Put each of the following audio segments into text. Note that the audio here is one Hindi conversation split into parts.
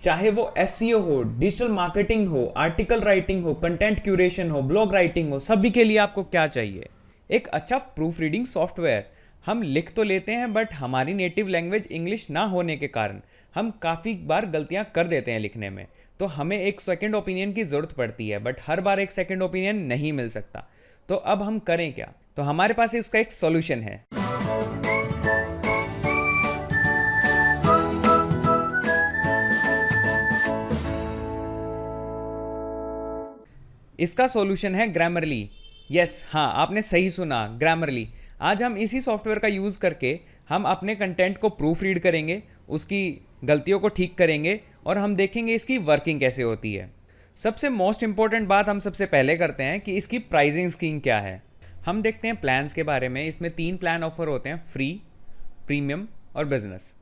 चाहे वो एसईओ हो, डिजिटल मार्केटिंग हो, आर्टिकल राइटिंग हो, कंटेंट क्यूरेशन हो, ब्लॉग राइटिंग हो, सभी के लिए आपको क्या चाहिए? एक अच्छा प्रूफ रीडिंग सॉफ्टवेयर। हम लिख तो लेते हैं बट हमारी नेटिव लैंग्वेज इंग्लिश ना होने के कारण हम काफ़ी बार गलतियां कर देते हैं लिखने में। तो हमें एक सेकंड ओपिनियन की ज़रूरत पड़ती है, बट हर बार एक सेकंड ओपिनियन नहीं मिल सकता। तो अब हम करें क्या? तो हमारे पास इसका एक सॉल्यूशन है। इसका सॉल्यूशन है ग्रामरली। यस, हाँ, आपने सही सुना, ग्रामरली। आज हम इसी सॉफ्टवेयर का यूज़ करके हम अपने कंटेंट को प्रूफ रीड करेंगे, उसकी गलतियों को ठीक करेंगे और हम देखेंगे इसकी वर्किंग कैसे होती है। सबसे मोस्ट इंपॉर्टेंट बात हम सबसे पहले करते हैं कि इसकी प्राइसिंग स्कीम क्या है। हम देखते हैं प्लान्स के बारे में। इसमें 3 प्लान ऑफर होते हैं, फ्री, प्रीमियम और बिजनेस।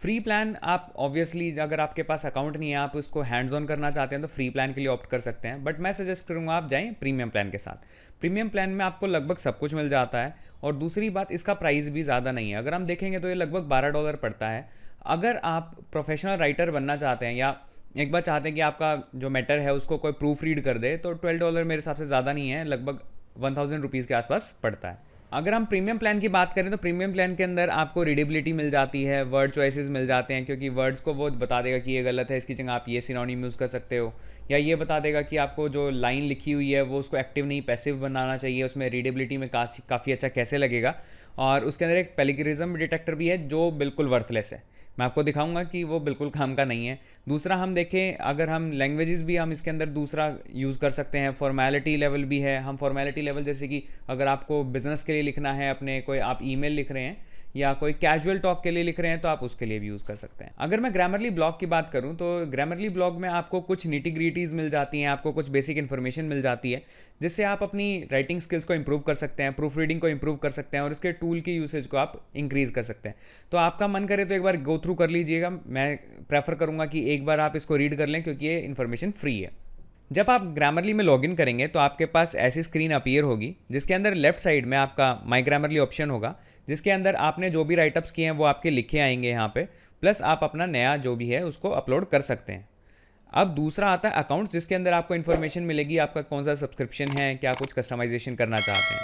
फ्री प्लान आप ऑब्वियसली, अगर आपके पास अकाउंट नहीं है, आप उसको हैंड्स ऑन करना चाहते हैं तो फ्री प्लान के लिए ऑप्ट कर सकते हैं, बट मैं सजेस्ट करूंगा आप जाएं प्रीमियम प्लान के साथ। प्रीमियम प्लान में आपको लगभग सब कुछ मिल जाता है और दूसरी बात, इसका प्राइस भी ज़्यादा नहीं है। अगर हम देखेंगे तो ये लगभग $12 पड़ता है। अगर आप प्रोफेशनल राइटर बनना चाहते हैं या एक बार चाहते हैं कि आपका जो मैटर है उसको कोई प्रूफ रीड कर दे, तो $12 मेरे हिसाब से ज़्यादा नहीं है, लगभग 1000 रुपीज़ के आसपास पड़ता है। अगर हम प्रीमियम प्लान की बात करें तो प्रीमियम प्लान के अंदर आपको रीडेबिलिटी मिल जाती है, वर्ड चॉइसेस मिल जाते हैं, क्योंकि वर्ड्स को वो बता देगा कि ये गलत है, इसकी जगह आप ये सिनोनिम यूज़ कर सकते हो, या ये बता देगा कि आपको जो लाइन लिखी हुई है वो उसको एक्टिव नहीं पैसिव बनाना चाहिए। उसमें रीडेबिलिटी में काफ़ी अच्छा कैसे लगेगा। और उसके अंदर एक प्लेगरिज्म डिटेक्टर भी है जो बिल्कुल वर्थलेस है। मैं आपको दिखाऊंगा कि वो बिल्कुल काम का नहीं है। दूसरा हम देखें, अगर हम लैंग्वेजेस भी हम इसके अंदर दूसरा यूज़ कर सकते हैं। फॉर्मेलिटी लेवल भी है। हम फॉर्मेलिटी लेवल जैसे कि अगर आपको बिजनेस के लिए लिखना है, अपने कोई आप ईमेल लिख रहे हैं या कोई कैजुअल टॉक के लिए लिख रहे हैं, तो आप उसके लिए भी यूज़ कर सकते हैं। अगर मैं ग्रामरली ब्लॉग की बात करूं तो ग्रामरली ब्लॉग में आपको कुछ निटी ग्रीटीज़ मिल जाती हैं, आपको कुछ बेसिक इन्फॉर्मेशन मिल जाती है जिससे आप अपनी राइटिंग स्किल्स को इंप्रूव कर सकते हैं, प्रूफ रीडिंग को इंप्रूव कर सकते हैं और इसके टूल की यूसेज को आप इंक्रीज़ कर सकते हैं। तो आपका मन करे तो एक बार गो थ्रू कर लीजिएगा। मैं प्रेफर करूँगा कि एक बार आप इसको रीड कर लें, क्योंकि ये इन्फॉर्मेशन फ्री है। जब आप ग्रामरली में लॉगिन करेंगे तो आपके पास ऐसी स्क्रीन अपीयर होगी जिसके अंदर लेफ्ट साइड में आपका माई ग्रामरली ऑप्शन होगा, जिसके अंदर आपने जो भी राइटअप्स किए हैं वो आपके लिखे आएंगे यहाँ पे, प्लस आप अपना नया जो भी है उसको अपलोड कर सकते हैं। अब दूसरा आता है अकाउंट्स, जिसके अंदर आपको इन्फॉर्मेशन मिलेगी, आपका कौन सा सब्सक्रिप्शन है, क्या कुछ कस्टमाइजेशन करना चाहते हैं।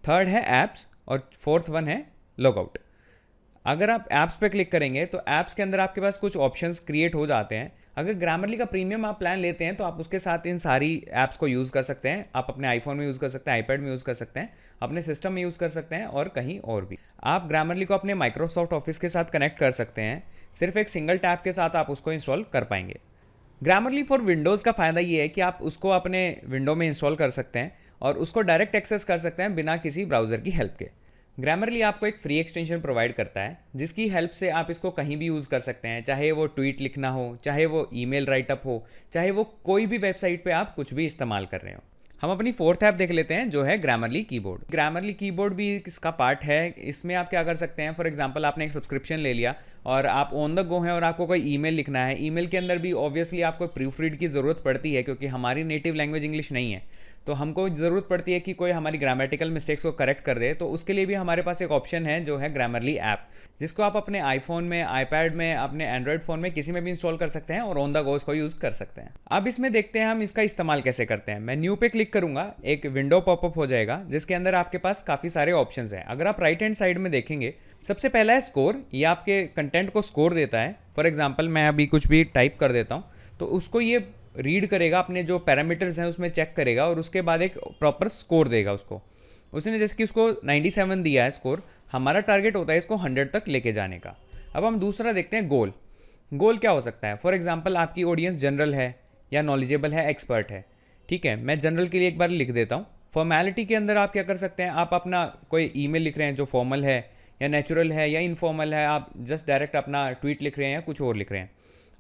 थर्ड है ऐप्स और फोर्थ वन है लॉगआउट। अगर आप ऐप्स पे क्लिक करेंगे तो ऐप्स के अंदर आपके पास कुछ ऑप्शंस क्रिएट हो जाते हैं। अगर ग्रामरली का प्रीमियम आप प्लान लेते हैं तो आप उसके साथ इन सारी ऐप्स को यूज़ कर सकते हैं। आप अपने आईफोन में यूज़ कर सकते हैं, आईपैड में यूज़ कर सकते हैं, अपने सिस्टम में यूज़ कर सकते हैं और कहीं और भी। आप ग्रामरली को अपने माइक्रोसॉफ्ट ऑफिस के साथ कनेक्ट कर सकते हैं। सिर्फ एक सिंगल टैप के साथ आप उसको इंस्टॉल कर पाएंगे। ग्रामरली फॉर विंडोज़ का फ़ायदा ये है कि आप उसको अपने विंडो में इंस्टॉल कर सकते हैं और उसको डायरेक्ट एक्सेस कर सकते हैं बिना किसी ब्राउज़र की हेल्प के। ग्रामरली आपको एक फ्री एक्सटेंशन प्रोवाइड करता है जिसकी हेल्प से आप इसको कहीं भी यूज़ कर सकते हैं, चाहे वो ट्वीट लिखना हो, चाहे वो ईमेल राइटअप हो, चाहे वो कोई भी वेबसाइट पे आप कुछ भी इस्तेमाल कर रहे हो। हम अपनी फोर्थ ऐप देख लेते हैं जो है ग्रामरली कीबोर्ड। ग्रामरली कीबोर्ड भी इसका पार्ट है। इसमें आप क्या कर सकते हैं, फॉर एग्जांपल आपने एक सब्सक्रिप्शन ले लिया और आप ऑन द गो हैं और आपको कोई ईमेल लिखना है। ईमेल के अंदर भी ऑब्वियसली आपको प्रूफ रीड की ज़रूरत पड़ती है, क्योंकि हमारी नेटिव लैंग्वेज इंग्लिश नहीं है। तो हमको ज़रूरत पड़ती है कि कोई हमारी ग्रामेटिकल मिस्टेक्स को करेक्ट कर दे। तो उसके लिए भी हमारे पास एक ऑप्शन है जो है ग्रामरली ऐप, जिसको आप अपने आईफोन में, आईपैड में, अपने एंड्रॉयड फ़ोन में किसी में भी इंस्टॉल कर सकते हैं और ऑन द गो इसको यूज़ कर सकते हैं। अब इसमें देखते हैं हम इसका इस्तेमाल कैसे करते हैं। मैं न्यू पे क्लिक करूंगा, एक विंडो पॉपअप हो जाएगा जिसके अंदर आपके पास काफ़ी सारे ऑप्शंस हैं। अगर आप राइट हैंड साइड में देखेंगे, सबसे पहला है स्कोर। ये आपके कंटेंट को स्कोर देता है। फॉर एग्जाम्पल मैं अभी कुछ भी टाइप कर देता हूँ तो उसको ये रीड करेगा, अपने जो पैरामीटर्स हैं उसमें चेक करेगा और उसके बाद एक प्रॉपर स्कोर देगा उसको। उसने जैसे कि उसको 97 दिया है स्कोर, हमारा टारगेट होता है इसको 100 तक लेके जाने का। अब हम दूसरा देखते हैं गोल। गोल क्या हो सकता है, फॉर एग्जांपल आपकी ऑडियंस जनरल है या नॉलेजेबल है, एक्सपर्ट है। ठीक है, मैं जनरल के लिए एक बार लिख देता हूँ। फॉर्मेलिटी के अंदर आप क्या कर सकते हैं, आप अपना कोई ईमेल लिख रहे हैं जो फॉर्मल है या नेचुरल है या इनफॉर्मल है, आप जस्ट डायरेक्ट अपना ट्वीट लिख रहे हैं या कुछ और लिख रहे हैं।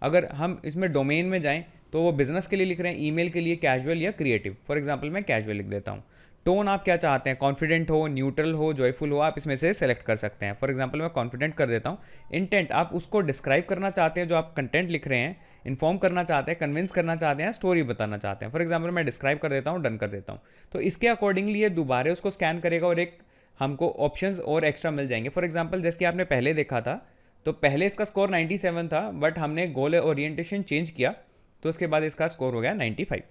अगर हम इसमें डोमेन में जाएं तो वो बिजनेस के लिए लिख रहे हैं, ईमेल के लिए कैजुअल या क्रिएटिव। फॉर एग्जांपल मैं कैजुअल लिख देता हूँ। टोन आप क्या चाहते हैं, कॉन्फिडेंट हो, न्यूट्रल हो, जॉयफुल हो, आप इसमें से सेलेक्ट कर सकते हैं। फॉर एग्जांपल मैं कॉन्फिडेंट कर देता हूँ। इंटेंट आप उसको डिस्क्राइब करना चाहते हैं, जो आप कंटेंट लिख रहे हैं, इन्फॉर्म करना चाहते हैं, कन्विंस करना चाहते हैं, स्टोरी बताना चाहते हैं। फॉर एग्जाम्पल मैं डिस्क्राइब कर देता हूँ, डन कर देता हूँ। तो इसके अकॉर्डिंगली ये दोबारा उसको स्कैन करेगा और एक हमको ऑप्शंस और एक्स्ट्रा मिल जाएंगे। फॉर एग्जाम्पल जैसे कि आपने पहले देखा था, तो पहले इसका स्कोर 97 था, बट हमने गोल ओरिएंटेशन चेंज किया तो उसके बाद इसका स्कोर हो गया 95।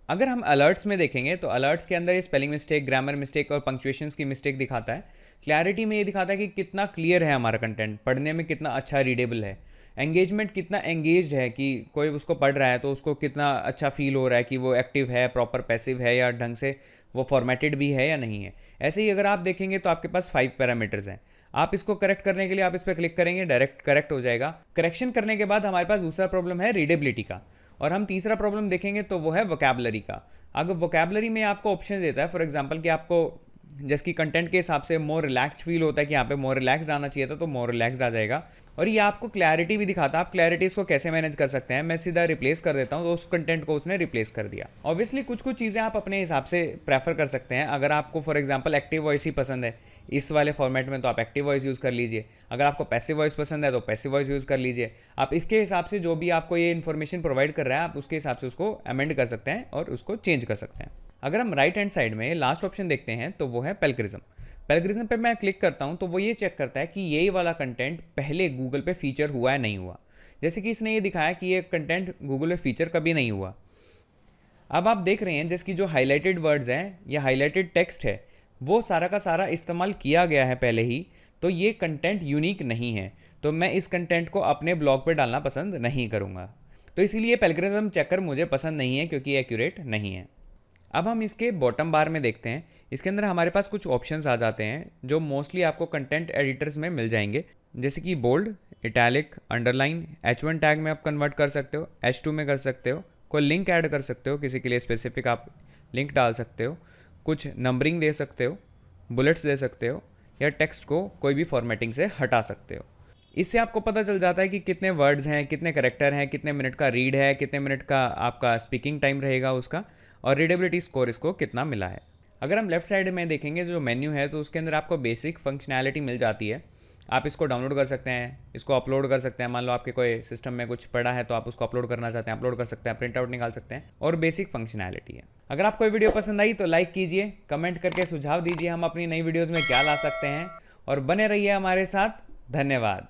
अगर हम अलर्ट्स में देखेंगे तो अलर्ट्स के अंदर ये स्पेलिंग मिस्टेक, ग्रामर मिस्टेक और पंक्चुएशंस की मिस्टेक दिखाता है। क्लैरिटी में ये दिखाता है कि कितना क्लियर है हमारा कंटेंट, पढ़ने में कितना अच्छा रीडेबल है। एंगेजमेंट कितना एंगेज्ड है कि कोई उसको पढ़ रहा है तो उसको कितना अच्छा फील हो रहा है कि वो एक्टिव है, प्रॉपर पैसिव है, या ढंग से वो फॉर्मेटेड भी है या नहीं है। ऐसे ही अगर आप देखेंगे तो आपके पास 5 पैरामीटर्स हैं। आप इसको करेक्ट करने के लिए आप इस पर क्लिक करेंगे, डायरेक्ट करेक्ट हो जाएगा। करेक्शन करने के बाद हमारे पास दूसरा प्रॉब्लम है रीडेबिलिटी का, और हम तीसरा प्रॉब्लम देखेंगे तो वो है वोकैबुलरी का। अगर वोकैबुलरी में आपको ऑप्शन देता है, फॉर एग्जांपल कि आपको जिसकी कंटेंट के हिसाब से मोर रिलैक्स्ड फील होता है कि यहाँ पे मोर रिलैक्स्ड आना चाहिए था, तो मोर रिलैक्स्ड आ जाएगा। और ये आपको क्लैरिटी भी दिखाता है, आप क्लैरिटी इसको कैसे मैनेज कर सकते हैं। मैं सीधा रिप्लेस कर देता हूँ, तो उस कंटेंट को उसने रिप्लेस कर दिया। ऑब्वियसली कुछ कुछ चीज़ें आप अपने हिसाब से प्रेफर कर सकते हैं। अगर आपको फॉर एग्जांपल एक्टिव वॉइस ही पसंद है इस वाले फॉर्मेट में, तो आप एक्टिव वॉइस यूज़ कर लीजिए। अगर आपको पैसिव वॉइस पसंद है तो पैसिव वॉइस यूज़ कर लीजिए। आप इसके हिसाब से जो भी आपको ये इन्फॉर्मेशन प्रोवाइड कर रहा है, आप उसके हिसाब से उसको अमेंड कर सकते हैं और उसको चेंज कर सकते हैं। अगर हम राइट हैंड साइड में लास्ट ऑप्शन देखते हैं तो वो है पेल्क्रिज्म। पेल्क्रिज्म पे मैं क्लिक करता हूँ तो वो ये चेक करता है कि यही वाला कंटेंट पहले गूगल पे फीचर हुआ है नहीं हुआ। जैसे कि इसने ये दिखाया कि ये कंटेंट गूगल पे फीचर कभी नहीं हुआ। अब आप देख रहे हैं जिसकी जो हाईलाइटेड वर्ड्स हैं या हाईलाइटेड टेक्स्ट है वो सारा का सारा इस्तेमाल किया गया है पहले ही, तो ये कंटेंट यूनिक नहीं है। तो मैं इस कंटेंट को अपने ब्लॉग पे डालना पसंद नहीं करूँगा। तो इसीलिए पेल्क्रिज्म चेकर मुझे पसंद नहीं है, क्योंकि एक्यूरेट नहीं है। अब हम इसके बॉटम बार में देखते हैं। इसके अंदर हमारे पास कुछ ऑप्शंस आ जाते हैं जो मोस्टली आपको कंटेंट एडिटर्स में मिल जाएंगे, जैसे कि bold, italic, underline. H1 tag में आप कन्वर्ट कर सकते हो, H2 में कर सकते हो, कोई लिंक ऐड कर सकते हो, किसी के लिए स्पेसिफिक आप लिंक डाल सकते हो, कुछ नंबरिंग दे सकते हो, बुलेट्स दे सकते हो, या टेक्स्ट को कोई भी फॉर्मेटिंग से हटा सकते हो। इससे आपको पता चल जाता है कि कितने वर्ड्स हैं, कितने कैरेक्टर हैं, कितने मिनट का रीड है, कितने मिनट का आपका स्पीकिंग टाइम रहेगा उसका, और रीडेबिलिटी स्कोर इसको कितना मिला है। अगर हम लेफ्ट साइड में देखेंगे जो मेन्यू है तो उसके अंदर आपको बेसिक फंक्शनैलिटी मिल जाती है। आप इसको डाउनलोड कर सकते हैं, इसको अपलोड कर सकते हैं। मान लो आपके कोई सिस्टम में कुछ पड़ा है तो आप उसको अपलोड करना चाहते हैं, अपलोड कर सकते हैं, प्रिंट आउट निकाल सकते हैं, और बेसिक फंक्शनैलिटी है। अगर आपको वीडियो पसंद आई तो लाइक कीजिए, कमेंट करके सुझाव दीजिए हम अपनी नई वीडियोज़ में क्या ला सकते हैं, और बने रहिए हमारे साथ। धन्यवाद।